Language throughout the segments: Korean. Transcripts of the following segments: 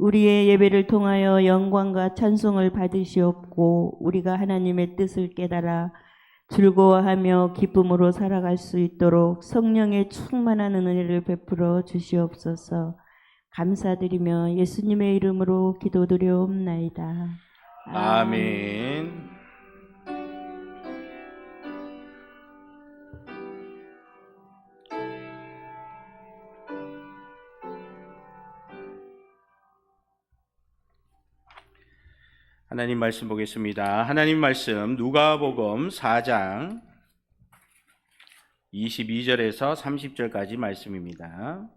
우리의 예배를 통하여 영광과 찬송을 받으시옵고 우리가 하나님의 뜻을 깨달아 즐거워하며 기쁨으로 살아갈 수 있도록 성령의 충만한 은혜를 베풀어 주시옵소서. 감사드리며 예수님의 이름으로 기도드려옵나이다. 아멘. 하나님 말씀 보겠습니다. 하나님 말씀 누가복음 4장 22절에서 30절까지 말씀입니다.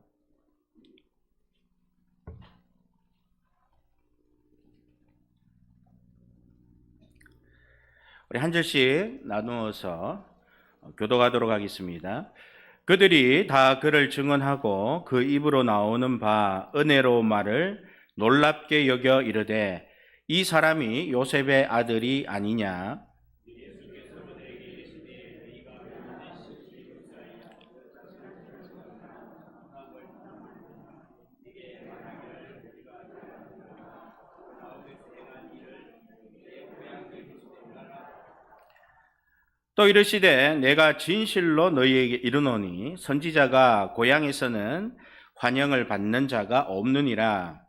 우리 한 절씩 나누어서 교독하도록 하겠습니다. 그들이 다 그를 증언하고 그 입으로 나오는 바 은혜로운 말을 놀랍게 여겨 이르되 이 사람이 요셉의 아들이 아니냐? 또 이르시되 내가 진실로 너희에게 이르노니 선지자가 고향에서는 환영을 받는 자가 없느니라.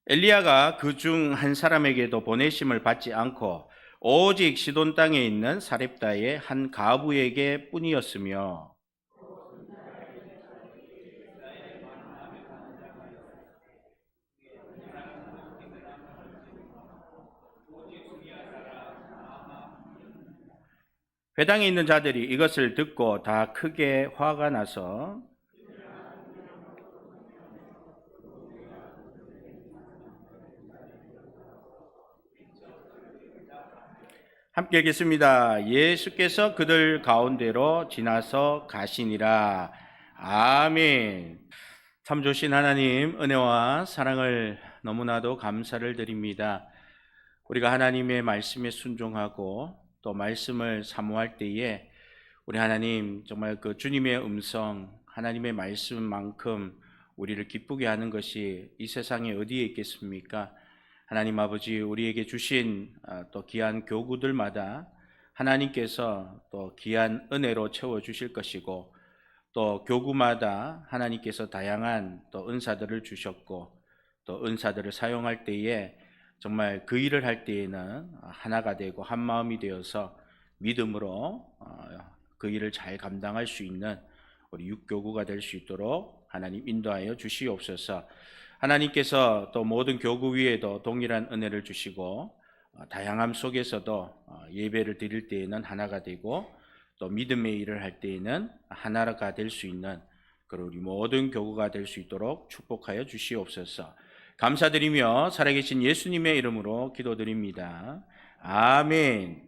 엘리야가 그 중 한 사람에게도 보내심을 받지 않고 오직 시돈 땅에 있는 사렙다의 한 가부에게 뿐이었으며 회당에 있는 자들이 이것을 듣고 다 크게 화가 나서 함께 읽겠습니다. 예수께서 그들 가운데로 지나서 가시니라. 아멘. 참 좋으신 하나님, 은혜와 사랑을 너무나도 감사를 드립니다. 우리가 하나님의 말씀에 순종하고 또 말씀을 사모할 때에 우리 하나님 정말 그 주님의 음성, 하나님의 말씀만큼 우리를 기쁘게 하는 것이 이 세상에 어디에 있겠습니까? 하나님 아버지, 우리에게 주신 또 귀한 교구들마다 하나님께서 또 귀한 은혜로 채워주실 것이고 또 교구마다 하나님께서 다양한 또 은사들을 주셨고 또 은사들을 사용할 때에 정말 그 일을 할 때에는 하나가 되고 한 마음이 되어서 믿음으로 그 일을 잘 감당할 수 있는 우리 육교구가 될 수 있도록 하나님 인도하여 주시옵소서. 하나님께서 또 모든 교구 위에도 동일한 은혜를 주시고 다양함 속에서도 예배를 드릴 때에는 하나가 되고 또 믿음의 일을 할 때에는 하나가 될 수 있는 그리고 우리 모든 교구가 될 수 있도록 축복하여 주시옵소서. 감사드리며 살아계신 예수님의 이름으로 기도드립니다. 아멘.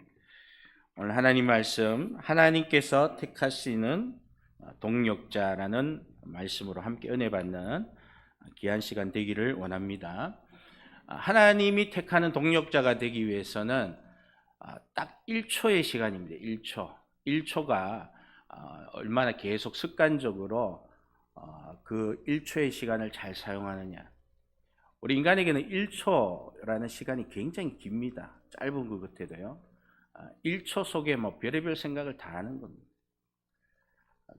오늘 하나님 말씀, 하나님께서 택하시는 동력자라는 말씀으로 함께 은혜 받는 귀한 시간 되기를 원합니다. 하나님이 택하는 동력자가 되기 위해서는 딱 1초의 시간입니다. 1초. 1초가 얼마나 계속 습관적으로 그 1초의 시간을 잘 사용하느냐. 우리 인간에게는 1초라는 시간이 굉장히 깁니다. 짧은 것 같아도요. 1초 속에 뭐 별의별 생각을 다 하는 겁니다.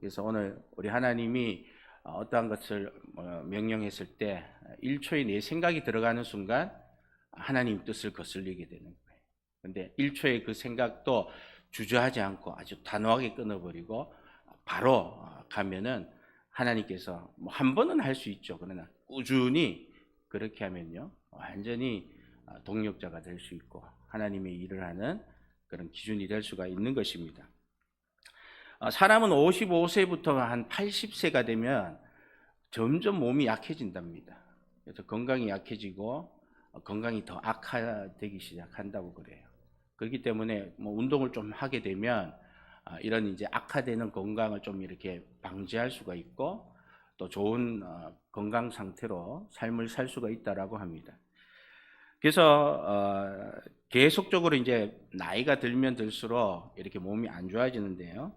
그래서 오늘 우리 하나님이 어떠한 것을 명령했을 때 1초에 내 생각이 들어가는 순간 하나님 뜻을 거슬리게 되는 거예요. 그런데 1초의 그 생각도 주저하지 않고 아주 단호하게 끊어버리고 바로 가면은 하나님께서 뭐 한 번은 할 수 있죠. 그러나 꾸준히 그렇게 하면요 완전히 동력자가 될 수 있고 하나님의 일을 하는 그런 기준이 될 수가 있는 것입니다. 사람은 55세부터 한 80세가 되면 점점 몸이 약해진답니다. 그래서 건강이 약해지고 건강이 더 악화되기 시작한다고 그래요. 그렇기 때문에 뭐 운동을 좀 하게 되면 이런 이제 악화되는 건강을 좀 이렇게 방지할 수가 있고 또 좋은 건강 상태로 삶을 살 수가 있다라고 합니다. 그래서 계속적으로 이제 나이가 들면 들수록 이렇게 몸이 안 좋아지는데요.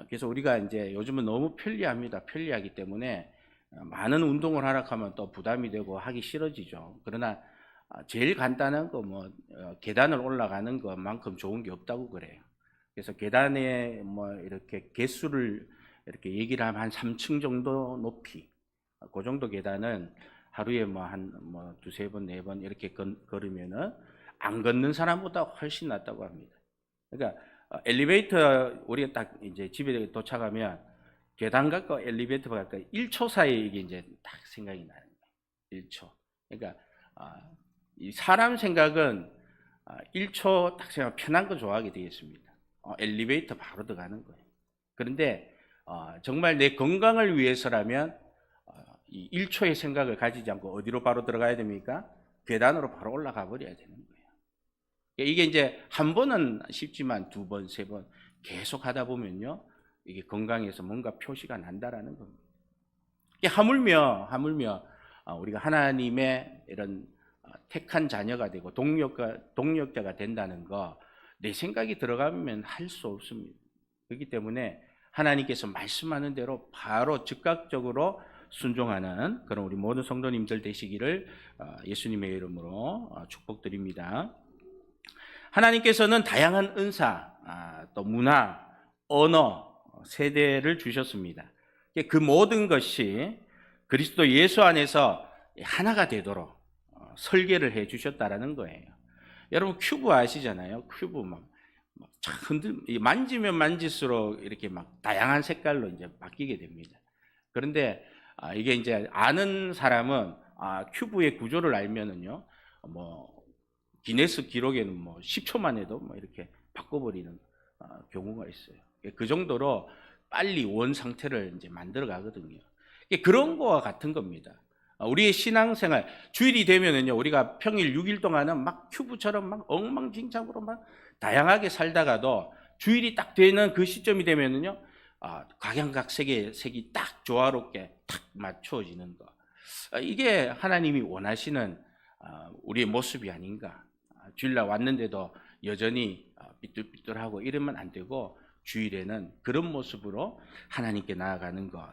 그래서 우리가 이제 요즘은 너무 편리합니다. 편리하기 때문에 많은 운동을 하라 하면 또 부담이 되고 하기 싫어지죠. 그러나 제일 간단한 거 뭐 계단을 올라가는 것만큼 좋은 게 없다고 그래요. 그래서 계단에 뭐 이렇게 개수를 이렇게 얘기를 하면 한 3층 정도 높이, 그 정도 계단은 하루에 뭐 한 두세 번, 네 번 이렇게 걸으면은 안 걷는 사람보다 훨씬 낫다고 합니다. 그러니까 엘리베이터 우리가 딱 이제 집에 도착하면 계단과 엘리베이터 갈까 1초 사이에 이게 이제 딱 생각이 나는 거예요. 1초. 그러니까 이 사람 생각은 1초 딱 생각 편한 거 좋아하게 되겠습니다. 엘리베이터 바로 들어가는 거예요. 그런데 정말 내 건강을 위해서라면 이 1초의 생각을 가지지 않고 어디로 바로 들어가야 됩니까? 계단으로 바로 올라가 버려야 되는 거예요. 이게 이제 한 번은 쉽지만 두 번, 세 번 계속 하다 보면요, 이게 건강에서 뭔가 표시가 난다라는 겁니다. 하물며 우리가 하나님의 이런 택한 자녀가 되고 동력자가 된다는 거, 내 생각이 들어가면 할 수 없습니다. 그렇기 때문에 하나님께서 말씀하는 대로 바로 즉각적으로 순종하는 그런 우리 모든 성도님들 되시기를 예수님의 이름으로 축복드립니다. 하나님께서는 다양한 은사, 또 문화, 언어, 세대를 주셨습니다. 그 모든 것이 그리스도 예수 안에서 하나가 되도록 설계를 해 주셨다라는 거예요. 여러분 큐브 아시잖아요. 큐브 만지면 만질수록 이렇게 막 다양한 색깔로 이제 바뀌게 됩니다. 그런데 이게 이제 아는 사람은 큐브의 구조를 알면은요, 기네스 기록에는 10초 만에도 이렇게 바꿔버리는 경우가 있어요. 그 정도로 빨리 원 상태를 이제 만들어 가거든요. 그런 거와 같은 겁니다. 우리의 신앙생활, 주일이 되면은요, 우리가 평일 6일 동안은 막 큐브처럼 막 엉망진창으로 막 다양하게 살다가도 주일이 딱 되는 그 시점이 되면은요, 각양각색이 딱 조화롭게 딱 맞춰지는 거. 이게 하나님이 원하시는 우리의 모습이 아닌가. 주일날 왔는데도 여전히 삐뚤삐뚤하고 이러면 안 되고, 주일에는 그런 모습으로 하나님께 나아가는 것.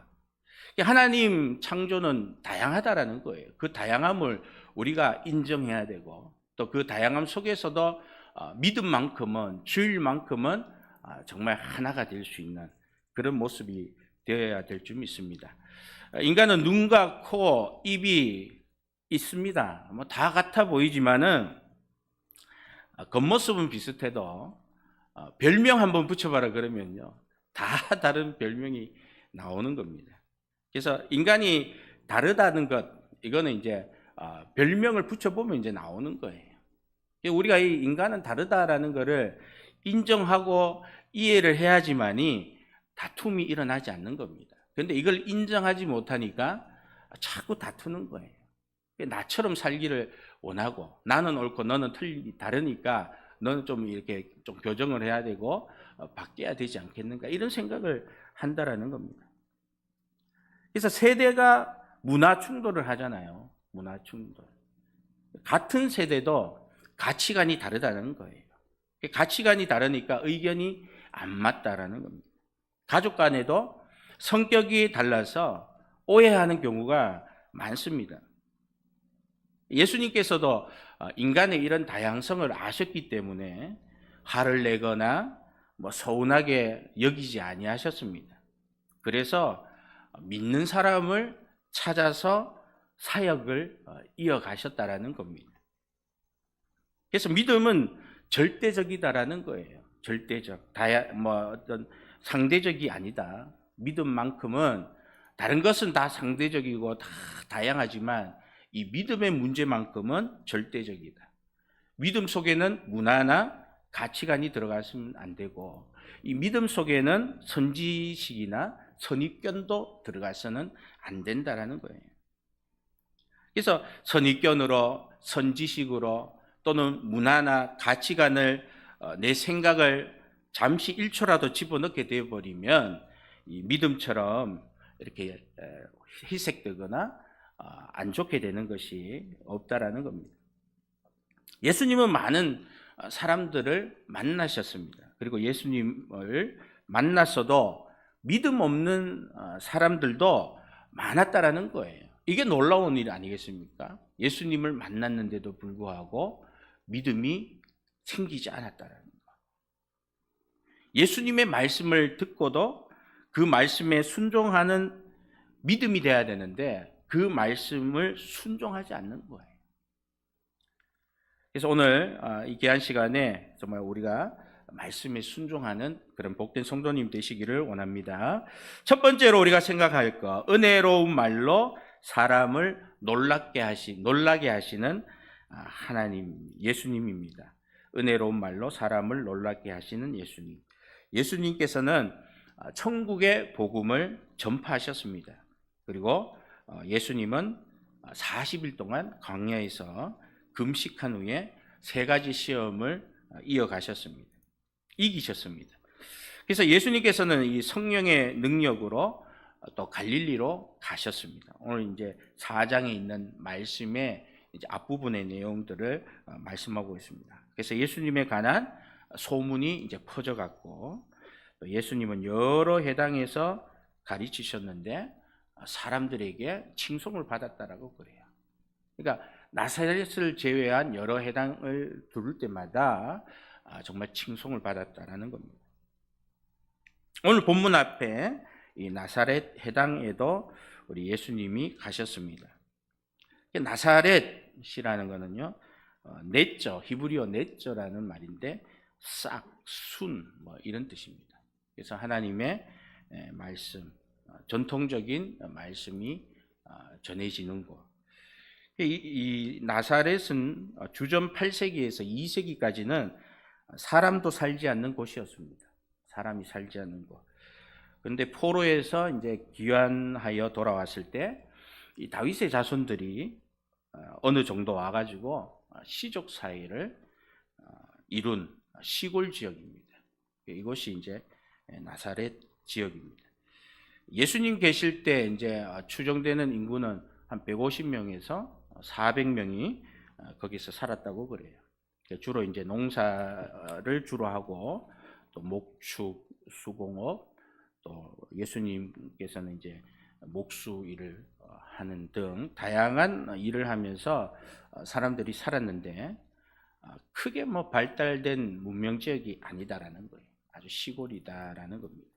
하나님 창조는 다양하다라는 거예요. 그 다양함을 우리가 인정해야 되고, 또 그 다양함 속에서도 믿음만큼은, 주일만큼은 정말 하나가 될 수 있는 그런 모습이 되어야 될 줄 믿습니다. 인간은 눈과 코, 입이 있습니다. 다 같아 보이지만은 겉모습은 비슷해도 별명 한번 붙여봐라 그러면요, 다 다른 별명이 나오는 겁니다. 그래서 인간이 다르다는 것, 이거는 이제 별명을 붙여보면 이제 나오는 거예요. 우리가 이 인간은 다르다라는 것을 인정하고 이해를 해야지만이 다툼이 일어나지 않는 겁니다. 그런데 이걸 인정하지 못하니까 자꾸 다투는 거예요. 나처럼 살기를 원하고, 나는 옳고 너는 다르니까 너는 좀 이렇게 좀 교정을 해야 되고 바뀌어야 되지 않겠는가, 이런 생각을 한다라는 겁니다. 그래서 세대가 문화 충돌을 하잖아요. 문화 충돌. 같은 세대도 가치관이 다르다는 거예요. 가치관이 다르니까 의견이 안 맞다라는 겁니다. 가족 간에도 성격이 달라서 오해하는 경우가 많습니다. 예수님께서도 인간의 이런 다양성을 아셨기 때문에 화를 내거나 서운하게 여기지 아니하셨습니다. 그래서 믿는 사람을 찾아서 사역을 이어가셨다라는 겁니다. 그래서 믿음은 절대적이다라는 거예요. 절대적, 어떤 상대적이 아니다. 믿음만큼은, 다른 것은 다 상대적이고 다 다양하지만 이 믿음의 문제만큼은 절대적이다. 믿음 속에는 문화나 가치관이 들어갔으면 안 되고, 이 믿음 속에는 선지식이나 선입견도 들어가서는 안 된다라는 거예요. 그래서 선입견으로, 선지식으로, 또는 문화나 가치관을 내 생각을 잠시 1초라도 집어넣게 되어버리면 이 믿음처럼 이렇게 희색되거나 안 좋게 되는 것이 없다라는 겁니다. 예수님은 많은 사람들을 만나셨습니다. 그리고 예수님을 만났어도 믿음 없는 사람들도 많았다라는 거예요. 이게 놀라운 일 아니겠습니까? 예수님을 만났는데도 불구하고 믿음이 생기지 않았다라는 거. 예수님의 말씀을 듣고도 그 말씀에 순종하는 믿음이 돼야 되는데 그 말씀을 순종하지 않는 거예요. 그래서 오늘 이 귀한 시간에 정말 우리가 말씀에 순종하는 그런 복된 성도님 되시기를 원합니다. 첫 번째로 우리가 생각할 거, 은혜로운 말로 사람을 놀라게 하시는 하나님, 예수님입니다. 은혜로운 말로 사람을 놀라게 하시는 예수님. 예수님께서는 천국의 복음을 전파하셨습니다. 그리고 예수님은 40일 동안 광야에서 금식한 후에 3가지 시험을 이어가셨습니다. 이기셨습니다. 그래서 예수님께서는 이 성령의 능력으로 또 갈릴리로 가셨습니다. 오늘 이제 4장에 있는 말씀의 이제 앞부분의 내용들을 말씀하고 있습니다. 그래서 예수님에 관한 소문이 이제 퍼져갔고, 또 예수님은 여러 회당에서 가르치셨는데 사람들에게 칭송을 받았다라고 그래요. 그러니까 나사렛을 제외한 여러 회당을 두를 때마다 정말 칭송을 받았다라는 겁니다. 오늘 본문 앞에 이 나사렛 회당에도 우리 예수님이 가셨습니다. 나사렛이라는 거는요, 넷저, 히브리어 넷저라는 말인데 싹, 순, 뭐 이런 뜻입니다. 그래서 하나님의 말씀, 전통적인 말씀이 전해지는 곳. 이 나사렛은 주전 8세기에서 2세기까지는 사람도 살지 않는 곳이었습니다. 사람이 살지 않는 곳. 그런데 포로에서 이제 귀환하여 돌아왔을 때 이 다윗의 자손들이 어느 정도 와가지고 시족 사회를 이룬 시골 지역입니다. 이곳이 이제 나사렛 지역입니다. 예수님 계실 때 이제 추정되는 인구는 한 150명에서 400명이 거기서 살았다고 그래요. 주로 이제 농사를 주로 하고 또 목축, 수공업, 또 예수님께서는 이제 목수 일을 하는 등 다양한 일을 하면서 사람들이 살았는데 크게 뭐 발달된 문명 지역이 아니다라는 거예요. 아주 시골이다라는 겁니다.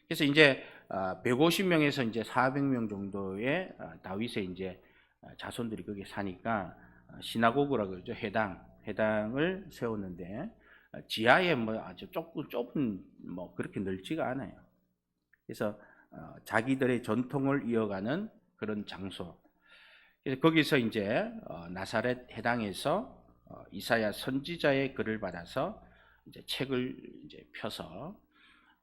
그래서 이제 150명에서 이제 400명 정도의 다윗의 이제 자손들이 거기 사니까 시나고그라고 그러죠. 회당을 세웠는데 지하에 뭐 아주 좁은 뭐 그렇게 넓지가 않아요. 그래서 자기들의 전통을 이어가는 그런 장소. 그래서 거기서 이제 나사렛 회당에서 이사야 선지자의 글을 받아서 이제 책을 이제 펴서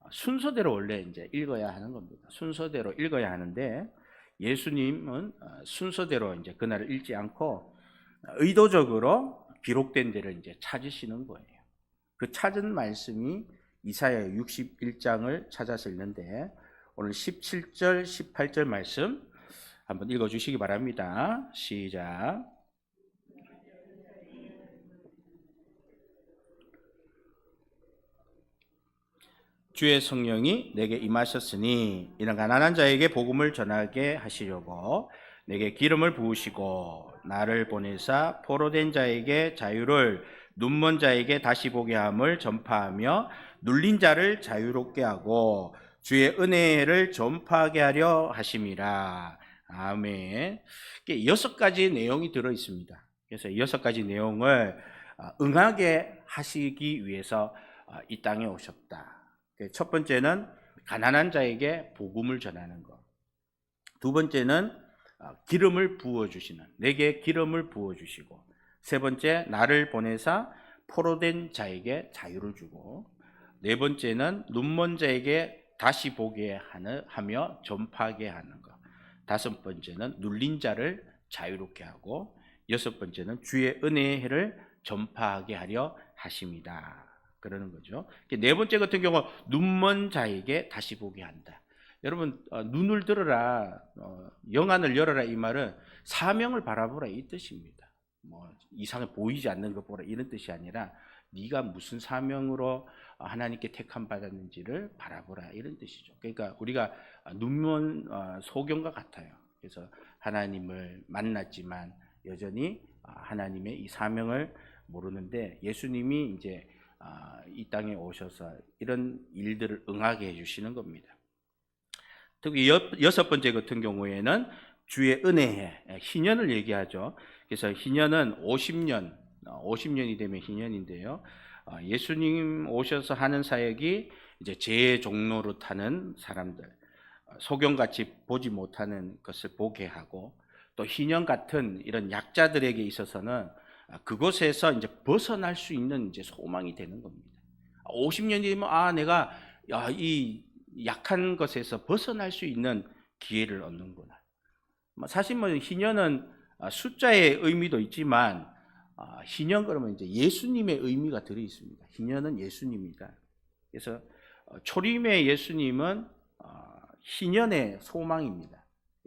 순서대로 원래 이제 읽어야 하는 겁니다. 순서대로 읽어야 하는데 예수님은 순서대로 이제 그날을 읽지 않고 의도적으로 기록된 데를 이제 찾으시는 거예요. 그 찾은 말씀이 이사야 61장을 찾아서 읽는데 오늘 17절, 18절 말씀 한번 읽어주시기 바랍니다. 시작. 주의 성령이 내게 임하셨으니 이는 가난한 자에게 복음을 전하게 하시려고 내게 기름을 부으시고 나를 보내사 포로된 자에게 자유를 눈먼 자에게 다시 보게 함을 전파하며 눌린 자를 자유롭게 하고 주의 은혜를 전파하게 하려 하심이라. 아멘. 6가지 내용이 들어 있습니다. 그래서 6가지 내용을 응하게 하시기 위해서 이 땅에 오셨다. 첫 번째는 가난한 자에게 복음을 전하는 것. 두 번째는 기름을 부어주시는, 내게 기름을 부어주시고, 세 번째 나를 보내사 포로된 자에게 자유를 주고, 네 번째는 눈먼 자에게 다시 보게 하며 전파하게 하는 것, 다섯 번째는 눌린 자를 자유롭게 하고, 여섯 번째는 주의 은혜의 해를 전파하게 하려 하십니다. 그러는 거죠. 네 번째 같은 경우 눈먼 자에게 다시 보게 한다. 여러분 눈을 들어라, 영안을 열어라 이 말은 사명을 바라보라 이 뜻입니다. 뭐 이상해 보이지 않는 것 보라 이런 뜻이 아니라 네가 무슨 사명으로 하나님께 택함 받았는지를 바라보라 이런 뜻이죠. 그러니까 우리가 눈먼 소경과 같아요. 그래서 하나님을 만났지만 여전히 하나님의 이 사명을 모르는데 예수님이 이제 이 땅에 오셔서 이런 일들을 응하게 해주시는 겁니다. 특히 여섯 번째 같은 경우에는 주의 은혜에 희년을 얘기하죠. 그래서 희년은 50년이 되면 희년인데요. 예수님 오셔서 하는 사역이 이제 제 종로로 타는 사람들, 소경같이 보지 못하는 것을 보게 하고 또 희년 같은 이런 약자들에게 있어서는 그곳에서 이제 벗어날 수 있는 이제 소망이 되는 겁니다. 50년이 되면 내가 이 약한 것에서 벗어날 수 있는 기회를 얻는구나. 사실 뭐 희년은 숫자의 의미도 있지만 희년 그러면 이제 예수님의 의미가 들어 있습니다. 희년은 예수님이다. 그래서 초림의 예수님은 희년의 소망입니다.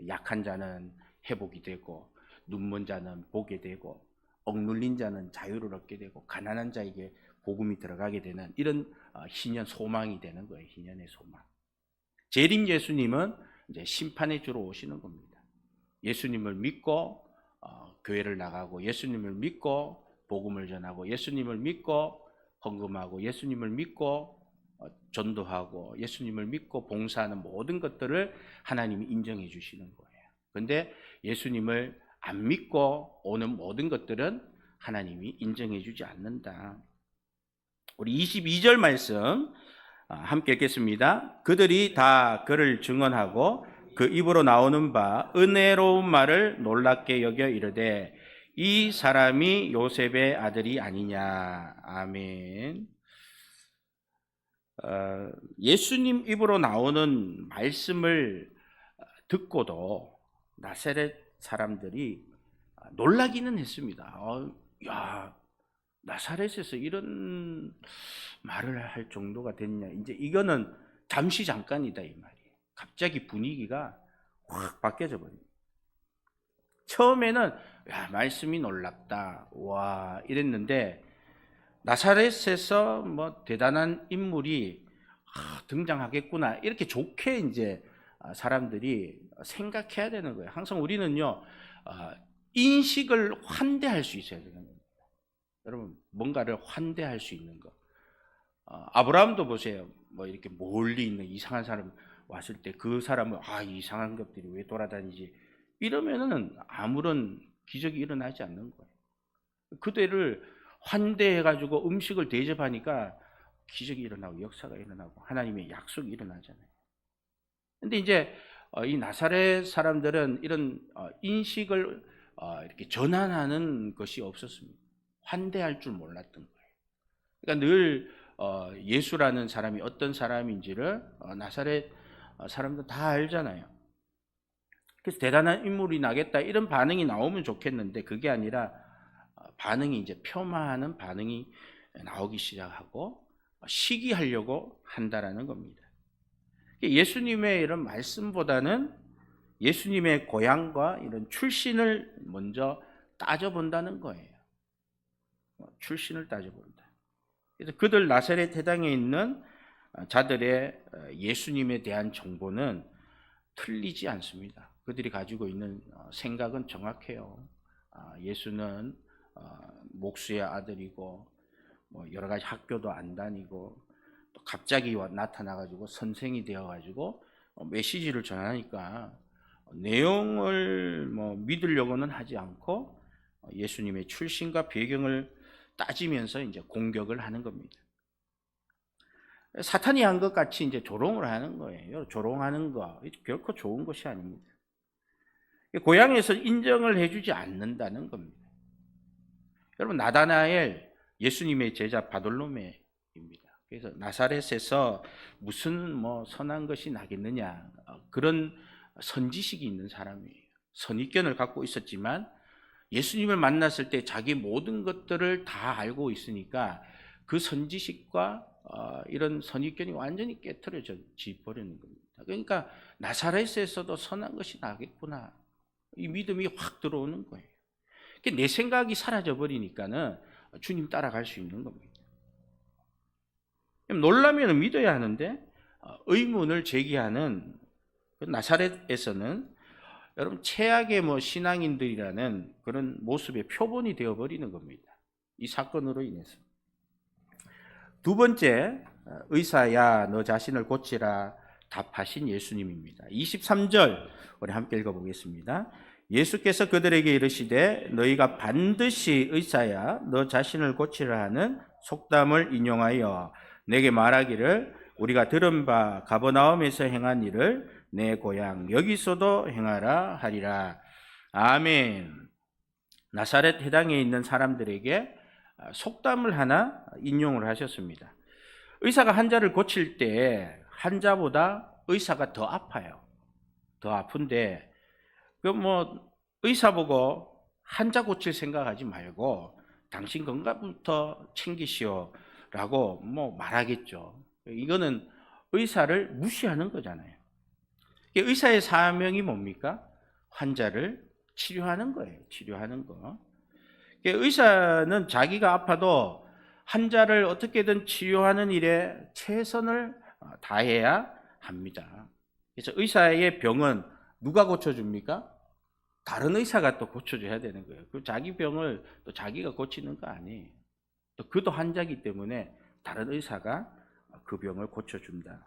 약한 자는 회복이 되고 눈먼 자는 보게 되고 억눌린 자는 자유를 얻게 되고 가난한 자에게 복음이 들어가게 되는 이런 희년 소망이 되는 거예요. 희년의 소망. 재림 예수님은 이제 심판의 주로 오시는 겁니다. 예수님을 믿고 교회를 나가고 예수님을 믿고 복음을 전하고 예수님을 믿고 헌금하고 예수님을 믿고 전도하고 예수님을 믿고 봉사하는 모든 것들을 하나님이 인정해 주시는 거예요. 그런데 예수님을 안 믿고 오는 모든 것들은 하나님이 인정해 주지 않는다. 우리 22절 말씀 함께 읽겠습니다. 그들이 다 그를 증언하고 그 입으로 나오는 바 은혜로운 말을 놀랍게 여겨 이르되 이 사람이 요셉의 아들이 아니냐. 아멘. 예수님 입으로 나오는 말씀을 듣고도 나사렛 사람들이 놀라기는 했습니다. 야, 나사렛에서 이런 말을 할 정도가 됐냐. 이제 이거는 잠시 잠깐이다 이 말이에요. 갑자기 분위기가 확 바뀌어져 버립니다. 처음에는 말씀이 놀랍다. 와, 이랬는데 나사렛에서 뭐 대단한 인물이 등장하겠구나. 이렇게 좋게 이제 사람들이 생각해야 되는 거예요. 항상 우리는요, 인식을 환대할 수 있어야 되는 겁니다. 여러분, 뭔가를 환대할 수 있는 거. 아브라함도 보세요. 뭐 이렇게 멀리 있는 이상한 사람 왔을 때 그 사람은 이상한 것들이 왜 돌아다니지? 이러면은 아무런 기적이 일어나지 않는 거예요. 그들을 환대해가지고 음식을 대접하니까 기적이 일어나고 역사가 일어나고 하나님의 약속이 일어나잖아요. 근데 이제 이 나사렛 사람들은 이런 인식을 이렇게 전환하는 것이 없었습니다. 환대할 줄 몰랐던 거예요. 그러니까 늘 예수라는 사람이 어떤 사람인지를 나사렛 사람들 다 알잖아요. 그래서 대단한 인물이 나겠다 이런 반응이 나오면 좋겠는데 그게 아니라 반응이 이제 폄하하는 반응이 나오기 시작하고 시기하려고 한다라는 겁니다. 예수님의 이런 말씀보다는 예수님의 고향과 이런 출신을 먼저 따져본다는 거예요. 출신을 따져본다. 그래서 그들 나사렛 해당에 있는 자들의 예수님에 대한 정보는 틀리지 않습니다. 그들이 가지고 있는 생각은 정확해요. 예수는 목수의 아들이고 뭐 여러 가지 학교도 안 다니고 또 갑자기 나타나가지고 선생이 되어가지고 메시지를 전하니까 내용을 뭐 믿으려고는 하지 않고 예수님의 출신과 배경을 따지면서 이제 공격을 하는 겁니다. 사탄이 한 것 같이 이제 조롱을 하는 거예요. 조롱하는 거 결코 좋은 것이 아닙니다. 고향에서 인정을 해주지 않는다는 겁니다. 여러분 나다나엘 예수님의 제자 바돌로메입니다. 그래서 나사렛에서 무슨 뭐 선한 것이 나겠느냐 그런 선지식이 있는 사람이에요. 선입견을 갖고 있었지만 예수님을 만났을 때 자기 모든 것들을 다 알고 있으니까 그 선지식과 이런 선입견이 완전히 깨트려져 버리는 겁니다. 그러니까 나사렛에서도 선한 것이 나겠구나 이 믿음이 확 들어오는 거예요. 내 생각이 사라져 버리니까는 주님 따라갈 수 있는 겁니다. 놀라면 믿어야 하는데 의문을 제기하는 그 나사렛에서는 여러분 최악의 신앙인들이라는 그런 모습의 표본이 되어 버리는 겁니다. 이 사건으로 인해서. 두 번째, 의사야 너 자신을 고치라 답하신 예수님입니다. 23절 우리 함께 읽어보겠습니다. 예수께서 그들에게 이르시되 너희가 반드시 의사야 너 자신을 고치라 하는 속담을 인용하여 내게 말하기를 우리가 들은 바 가버나움에서 행한 일을 내 고향 여기서도 행하라 하리라. 아멘. 나사렛 해당에 있는 사람들에게 속담을 하나 인용을 하셨습니다. 의사가 환자를 고칠 때 환자보다 의사가 더 아파요. 더 아픈데 의사 보고 환자 고칠 생각하지 말고 당신 건강부터 챙기시오라고 말하겠죠. 이거는 의사를 무시하는 거잖아요. 의사의 사명이 뭡니까? 환자를 치료하는 거예요. 치료하는 거. 의사는 자기가 아파도 환자를 어떻게든 치료하는 일에 최선을 다해야 합니다. 그래서 의사의 병은 누가 고쳐줍니까? 다른 의사가 또 고쳐줘야 되는 거예요. 그 자기 병을 또 자기가 고치는 거 아니에요. 또 그도 환자이기 때문에 다른 의사가 그 병을 고쳐준다.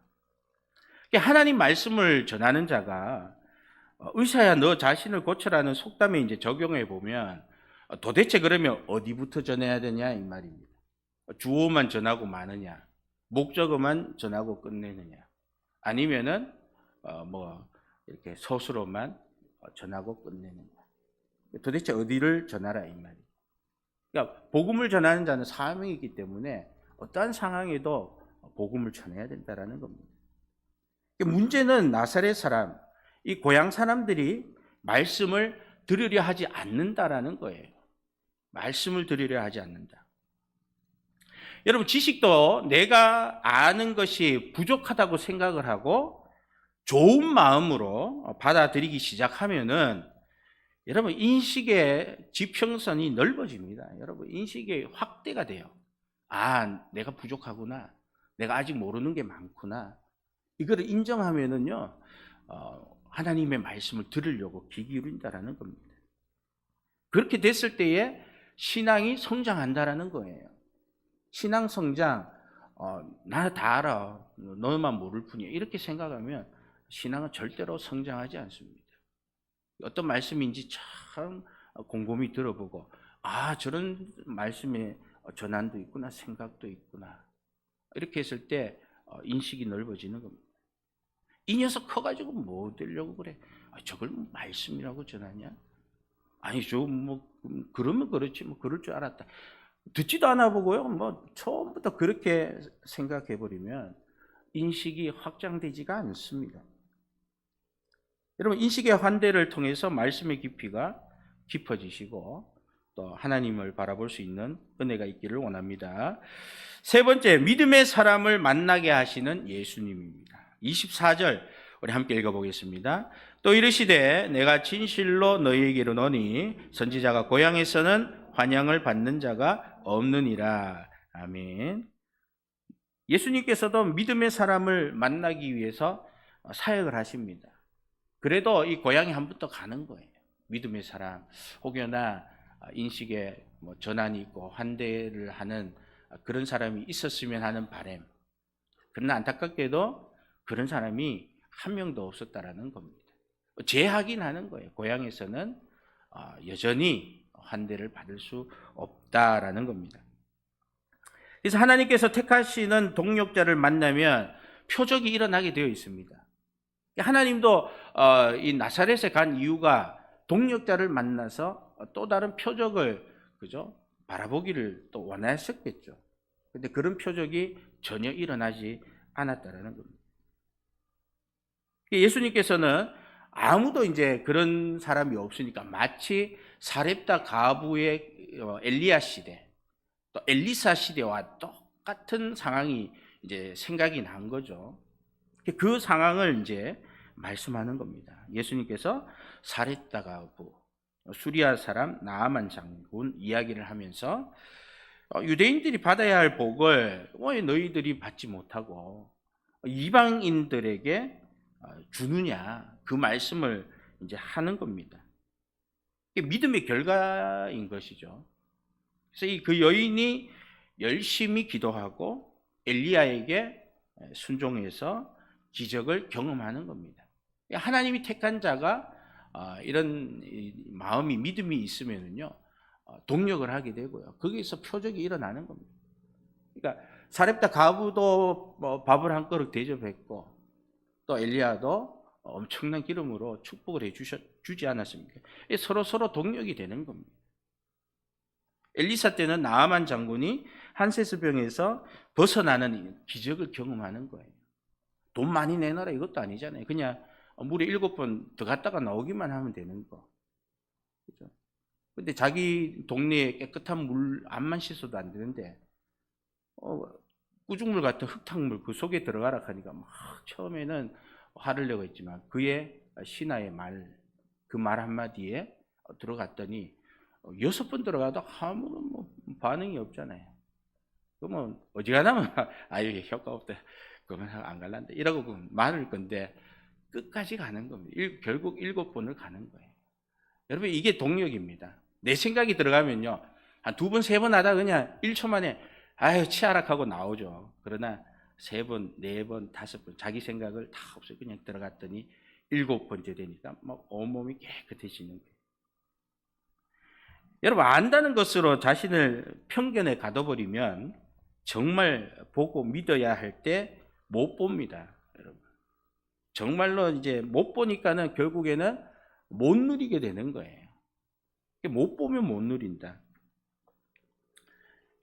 하나님 말씀을 전하는 자가 의사야 너 자신을 고쳐라는 속담에 이제 적용해 보면 도대체 그러면 어디부터 전해야 되냐 이 말입니다. 주어만 전하고 마느냐, 목적어만 전하고 끝내느냐, 아니면은 이렇게 서술어만 전하고 끝내느냐. 도대체 어디를 전하라 이 말이에요. 그러니까 복음을 전하는 자는 사명이 있기 때문에 어떠한 상황에도 복음을 전해야 된다라는 겁니다. 문제는 나사렛 사람, 이 고향 사람들이 말씀을 들으려 하지 않는다라는 거예요. 말씀을 들으려 하지 않는다. 여러분 지식도 내가 아는 것이 부족하다고 생각을 하고 좋은 마음으로 받아들이기 시작하면은 여러분 인식의 지평선이 넓어집니다. 여러분 인식의 확대가 돼요. 아, 내가 부족하구나. 내가 아직 모르는 게 많구나. 이거를 인정하면은요, 하나님의 말씀을 들으려고 귀 기울인다라는 겁니다. 그렇게 됐을 때에 신앙이 성장한다라는 거예요. 신앙 성장, 나 다 알아. 너만 모를 뿐이야. 이렇게 생각하면 신앙은 절대로 성장하지 않습니다. 어떤 말씀인지 참 곰곰이 들어보고, 아, 저런 말씀에 전환도 있구나, 생각도 있구나. 이렇게 했을 때 인식이 넓어지는 겁니다. 이 녀석 커가지고 뭐 되려고 그래? 저걸 말씀이라고 전하냐? 아니, 그러면 그렇지, 그럴 줄 알았다. 듣지도 않아 보고요, 처음부터 그렇게 생각해버리면 인식이 확장되지가 않습니다. 여러분, 인식의 환대를 통해서 말씀의 깊이가 깊어지시고 또 하나님을 바라볼 수 있는 은혜가 있기를 원합니다. 세 번째, 믿음의 사람을 만나게 하시는 예수님입니다. 24절 우리 함께 읽어보겠습니다. 또 이르시되 내가 진실로 너희에게 이르노니 선지자가 고향에서는 환영을 받는 자가 없느니라. 아멘. 예수님께서도 믿음의 사람을 만나기 위해서 사역을 하십니다. 그래도 이 고향에 한 번 더 가는 거예요. 믿음의 사람, 혹여나 인식에 전환이 있고 환대를 하는 그런 사람이 있었으면 하는 바람. 그러나 안타깝게도 그런 사람이 한 명도 없었다라는 겁니다. 제하긴 하는 거예요. 고향에서는 여전히 환대를 받을 수 없다라는 겁니다. 그래서 하나님께서 택하시는 동역자를 만나면 표적이 일어나게 되어 있습니다. 하나님도 이 나사렛에 간 이유가 동역자를 만나서 또 다른 표적을 바라보기를 또 원하셨겠죠. 그런데 그런 표적이 전혀 일어나지 않았다라는 겁니다. 예수님께서는 아무도 이제 그런 사람이 없으니까 마치 사렙다 가부의 엘리야 시대, 또 엘리사 시대와 똑같은 상황이 이제 생각이 난 거죠. 그 상황을 이제 말씀하는 겁니다. 예수님께서 사렙다 가부, 수리아 사람 나아만 장군 이야기를 하면서 유대인들이 받아야 할 복을 왜 너희들이 받지 못하고 이방인들에게 주느냐, 그 말씀을 이제 하는 겁니다. 이게 믿음의 결과인 것이죠. 그래서 그 여인이 열심히 기도하고 엘리야에게 순종해서 기적을 경험하는 겁니다. 하나님이 택한 자가 이런 마음이, 믿음이 있으면은요, 동력을 하게 되고요. 거기에서 표적이 일어나는 겁니다. 그러니까 사렙다 가부도 밥을 한 그릇 대접했고, 또 엘리야도 엄청난 기름으로 축복을 주지 않았습니까? 서로 동력이 되는 겁니다. 엘리사 때는 나아만 장군이 한세스병에서 벗어나는 기적을 경험하는 거예요. 돈 많이 내놔라 이것도 아니잖아요. 그냥 물에 7번 들어갔다가 나오기만 하면 되는 거. 그죠? 근데 자기 동네에 깨끗한 물 안만 씻어도 안 되는데, 꾸중물 같은 흙탕물 그 속에 들어가라 하니까 막 처음에는 화를 내고 있지만 그의 신하의 그 말 한마디에 들어갔더니 6번 들어가도 아무런 반응이 없잖아요. 그러면 어지간하면 아유 효과 없다. 그러면 안 갈란다. 이러고 말을 건데 끝까지 가는 겁니다. 결국 7번을 가는 거예요. 여러분 이게 동력입니다. 내 생각이 들어가면요. 한 2번, 3번 하다 그냥 1초 만에 아유 치아락하고 나오죠. 그러나 3번, 4번, 5번 자기 생각을 다 없어요. 그냥 들어갔더니 7번째 되니까 막 온몸이 깨끗해지는 거예요. 여러분 안다는 것으로 자신을 편견에 가둬버리면 정말 보고 믿어야 할 때 못 봅니다. 여러분 정말로 이제 못 보니까는 결국에는 못 누리게 되는 거예요. 못 보면 못 누린다.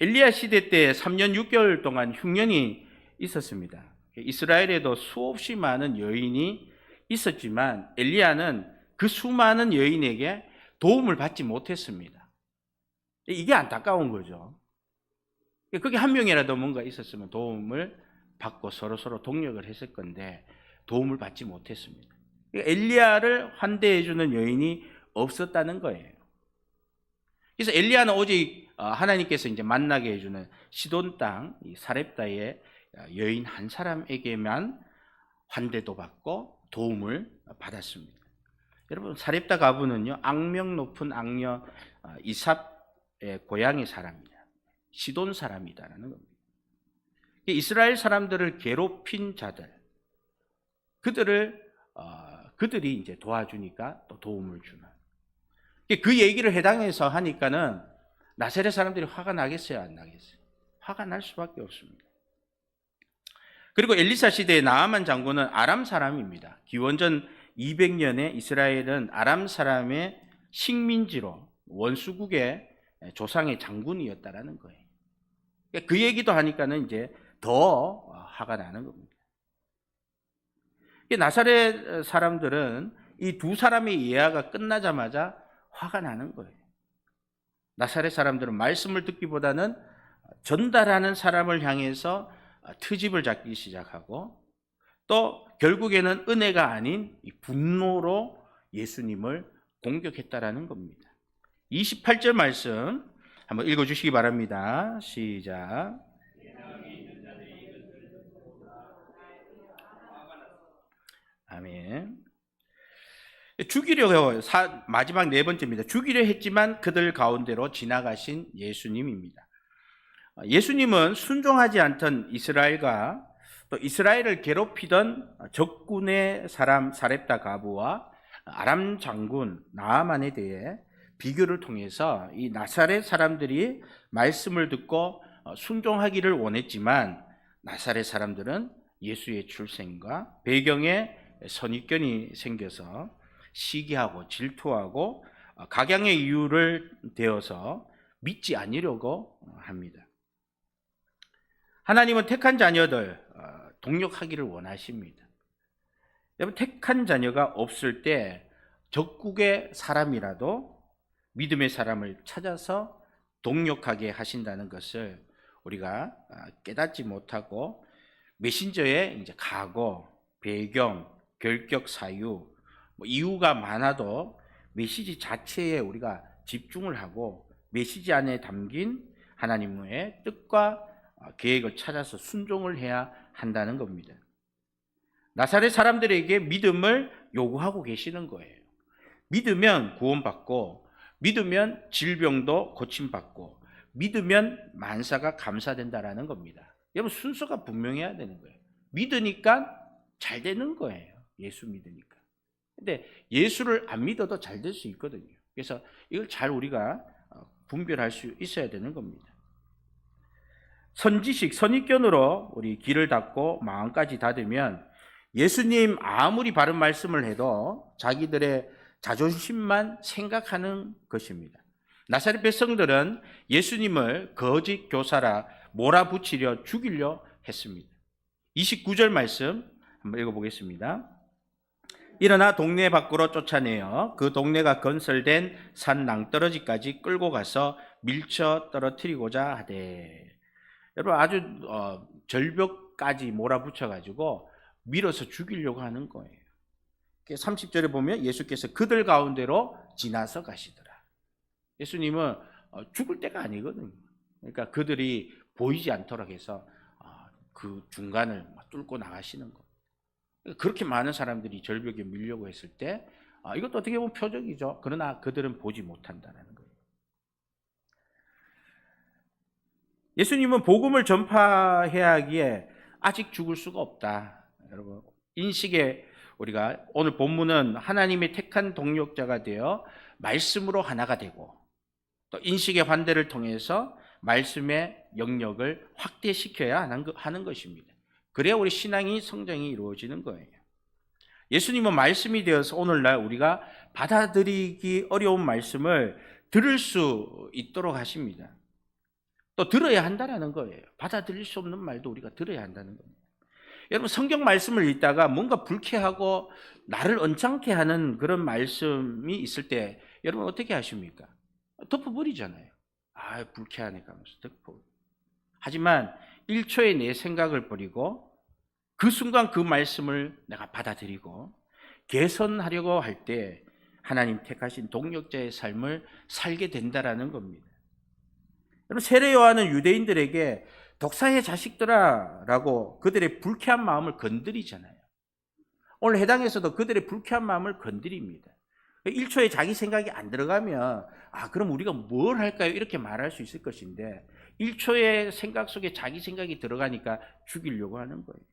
엘리야 시대 때 3년 6개월 동안 흉년이 있었습니다. 이스라엘에도 수없이 많은 여인이 있었지만 엘리야는 그 수많은 여인에게 도움을 받지 못했습니다. 이게 안타까운 거죠. 거기 한 명이라도 뭔가 있었으면 도움을 받고 서로 동력을 했을 건데 도움을 받지 못했습니다. 엘리야를 환대해주는 여인이 없었다는 거예요. 그래서 엘리야는 오직 하나님께서 이제 만나게 해주는 시돈 땅 사렙다의 여인 한 사람에게만 환대도 받고 도움을 받았습니다. 여러분 사렙다 가부는요 악명 높은 악녀 이삽의 고향의 사람이다. 시돈 사람이다라는 겁니다. 이스라엘 사람들을 괴롭힌 자들, 그들이 이제 도와주니까 또 도움을 주는. 그 얘기를 해당해서 하니까는 나사렛 사람들이 화가 나겠어요, 안 나겠어요? 화가 날 수밖에 없습니다. 그리고 엘리사 시대의 나아만 장군은 아람 사람입니다. 기원전 200년에 이스라엘은 아람 사람의 식민지로 원수국의 조상의 장군이었다라는 거예요. 그 얘기도 하니까는 이제 더 화가 나는 겁니다. 나사렛 사람들은 이 두 사람의 이야가 끝나자마자 화가 나는 거예요. 나사렛 사람들은 말씀을 듣기보다는 전달하는 사람을 향해서 트집을 잡기 시작하고 또 결국에는 은혜가 아닌 이 분노로 예수님을 공격했다라는 겁니다. 28절 말씀 한번 읽어주시기 바랍니다. 시작. 아멘. 죽이려고 마지막 4번째입니다. 죽이려 했지만 그들 가운데로 지나가신 예수님입니다. 예수님은 순종하지 않던 이스라엘과 또 이스라엘을 괴롭히던 적군의 사람 사렙다 가부와 아람 장군 나아만에 대해 비교를 통해서 이 나사렛 사람들이 말씀을 듣고 순종하기를 원했지만 나사렛 사람들은 예수의 출생과 배경에 선입견이 생겨서 시기하고 질투하고 각양의 이유를 대어서 믿지 않으려고 합니다. 하나님은 택한 자녀들 동력하기를 원하십니다. 여러분 택한 자녀가 없을 때 적국의 사람이라도 믿음의 사람을 찾아서 동력하게 하신다는 것을 우리가 깨닫지 못하고 메신저의 이제 각오, 배경, 결격 사유, 이유가 많아도 메시지 자체에 우리가 집중을 하고 메시지 안에 담긴 하나님의 뜻과 계획을 찾아서 순종을 해야 한다는 겁니다. 나사렛 사람들에게 믿음을 요구하고 계시는 거예요. 믿으면 구원받고, 믿으면 질병도 고침받고, 믿으면 만사가 감사된다라는 겁니다. 여러분, 순서가 분명해야 되는 거예요. 믿으니까 잘 되는 거예요. 예수 믿으니까. 근데 예수를 안 믿어도 잘 될 수 있거든요. 그래서 이걸 잘 우리가 분별할 수 있어야 되는 겁니다. 선지식, 선입견으로 우리 귀를 닫고 마음까지 닫으면 예수님 아무리 바른 말씀을 해도 자기들의 자존심만 생각하는 것입니다. 나사렛 백성들은 예수님을 거짓 교사라 몰아붙이려 죽이려 했습니다. 29절 말씀 한번 읽어보겠습니다. 일어나 동네 밖으로 쫓아내어 그 동네가 건설된 산 낭떠러지까지 끌고 가서 밀쳐 떨어뜨리고자 하되. 여러분, 아주 절벽까지 몰아붙여가지고 밀어서 죽이려고 하는 거예요. 30절에 보면 예수께서 그들 가운데로 지나서 가시더라. 예수님은 죽을 때가 아니거든요. 그러니까 그들이 보이지 않도록 해서 그 중간을 뚫고 나가시는 거. 그렇게 많은 사람들이 절벽에 밀려고 했을 때 이것도 어떻게 보면 표적이죠. 그러나 그들은 보지 못한다는 거예요. 예수님은 복음을 전파해야 하기에 아직 죽을 수가 없다. 여러분, 인식에 우리가 오늘 본문은 하나님의 택한 동력자가 되어 말씀으로 하나가 되고, 또 인식의 환대를 통해서 말씀의 영역을 확대시켜야 하는 것입니다. 그래야 우리 신앙이 성장이 이루어지는 거예요. 예수님은 말씀이 되어서 오늘날 우리가 받아들이기 어려운 말씀을 들을 수 있도록 하십니다. 또 들어야 한다는 거예요. 받아들일 수 없는 말도 우리가 들어야 한다는 겁니다. 여러분, 성경 말씀을 읽다가 뭔가 불쾌하고 나를 언짢게 하는 그런 말씀이 있을 때 여러분 어떻게 하십니까? 덮어버리잖아요. 불쾌하네 하면서 덮어. 하지만 1초의 내 생각을 버리고 그 순간 그 말씀을 내가 받아들이고 개선하려고 할 때 하나님 택하신 동력자의 삶을 살게 된다라는 겁니다. 여러분, 세례 요한은 유대인들에게 독사의 자식들아 라고 그들의 불쾌한 마음을 건드리잖아요. 오늘 해당에서도 그들의 불쾌한 마음을 건드립니다. 1초에 자기 생각이 안 들어가면 그럼 우리가 뭘 할까요? 이렇게 말할 수 있을 것인데 1초의 생각 속에 자기 생각이 들어가니까 죽이려고 하는 거예요.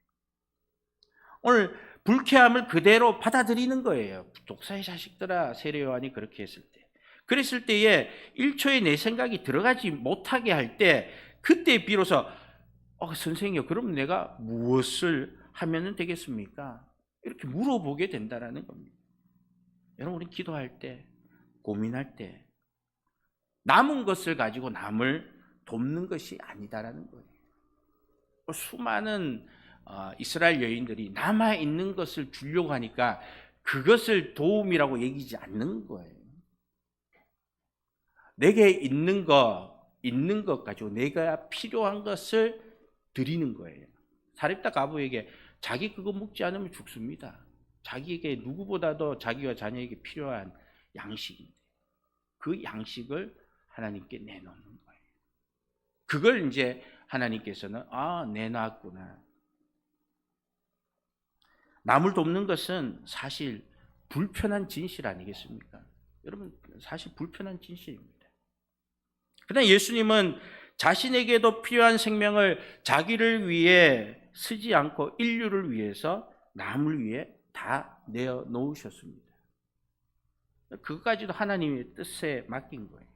오늘 불쾌함을 그대로 받아들이는 거예요. 독사의 자식들아, 세례 요한이 그렇게 했을 때. 그랬을 때에 1초에 내 생각이 들어가지 못하게 할 때 그때 비로소 선생님요, 그럼 내가 무엇을 하면 되겠습니까? 이렇게 물어보게 된다는 겁니다. 여러분, 우리 기도할 때, 고민할 때 남은 것을 가지고 남을 돕는 것이 아니다라는 거예요. 수많은 이스라엘 여인들이 남아있는 것을 주려고 하니까 그것을 도움이라고 얘기하지 않는 거예요. 내게 있는 것 가지고 내가 필요한 것을 드리는 거예요. 사렙다 과부에게 자기 그거 먹지 않으면 죽습니다. 자기에게 누구보다도 자기와 자녀에게 필요한 양식인데 그 양식을 하나님께 내놓는 거예요. 그걸 이제 하나님께서는 내놨구나. 남을 돕는 것은 사실 불편한 진실 아니겠습니까? 여러분, 사실 불편한 진실입니다. 그러나 예수님은 자신에게도 필요한 생명을 자기를 위해 쓰지 않고 인류를 위해서 남을 위해 다 내어 놓으셨습니다. 그것까지도 하나님의 뜻에 맡긴 거예요.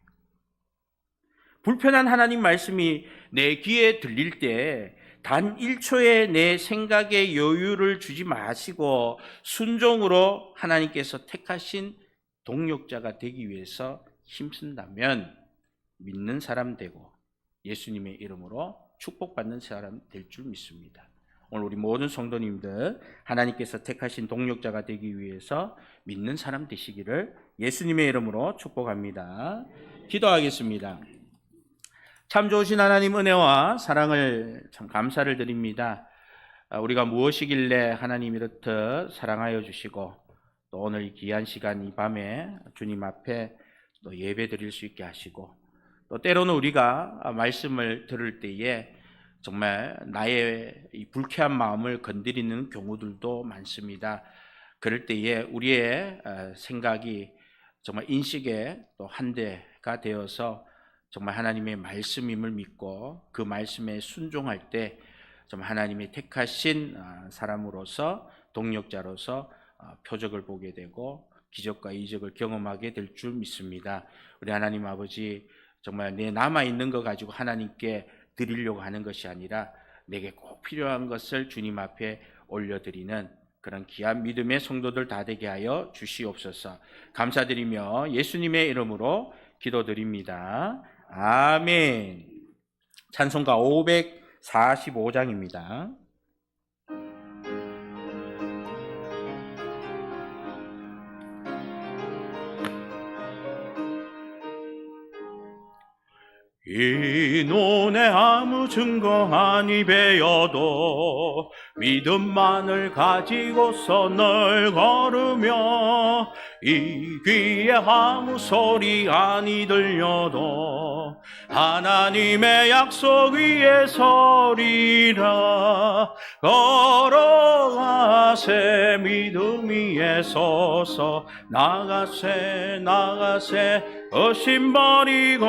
불편한 하나님 말씀이 내 귀에 들릴 때 단 1초의 내 생각에 여유를 주지 마시고 순종으로 하나님께서 택하신 동력자가 되기 위해서 힘쓴다면 믿는 사람 되고 예수님의 이름으로 축복받는 사람 될 줄 믿습니다. 오늘 우리 모든 성도님들 하나님께서 택하신 동력자가 되기 위해서 믿는 사람 되시기를 예수님의 이름으로 축복합니다. 기도하겠습니다. 참 좋으신 하나님 은혜와 사랑을 참 감사를 드립니다. 우리가 무엇이길래 하나님 이렇듯 사랑하여 주시고 또 오늘 이 귀한 시간 이 밤에 주님 앞에 또 예배 드릴 수 있게 하시고, 또 때로는 우리가 말씀을 들을 때에 정말 나의 이 불쾌한 마음을 건드리는 경우들도 많습니다. 그럴 때에 우리의 생각이 정말 인식의 또 한 대가 되어서 정말 하나님의 말씀임을 믿고 그 말씀에 순종할 때 정말 하나님이 택하신 사람으로서, 동력자로서 표적을 보게 되고 기적과 이적을 경험하게 될 줄 믿습니다. 우리 하나님 아버지, 정말 내 남아있는 거 가지고 하나님께 드리려고 하는 것이 아니라 내게 꼭 필요한 것을 주님 앞에 올려드리는 그런 귀한 믿음의 성도들 다 되게 하여 주시옵소서. 감사드리며 예수님의 이름으로 기도드립니다. 아멘. 찬송가 545장입니다. 이 눈에 아무 증거 아니 배어도 믿음만을 가지고서 널 걸으며, 이 귀에 아무 소리 아니 들려도 하나님의 약속 위에 서리라. 걸어가세 믿음 위에 서서, 나가세 의심 버리고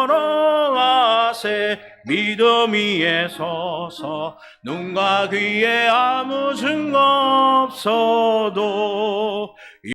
걸어가세 믿음 위에 서서, 눈과 귀에 아무 증거 없어도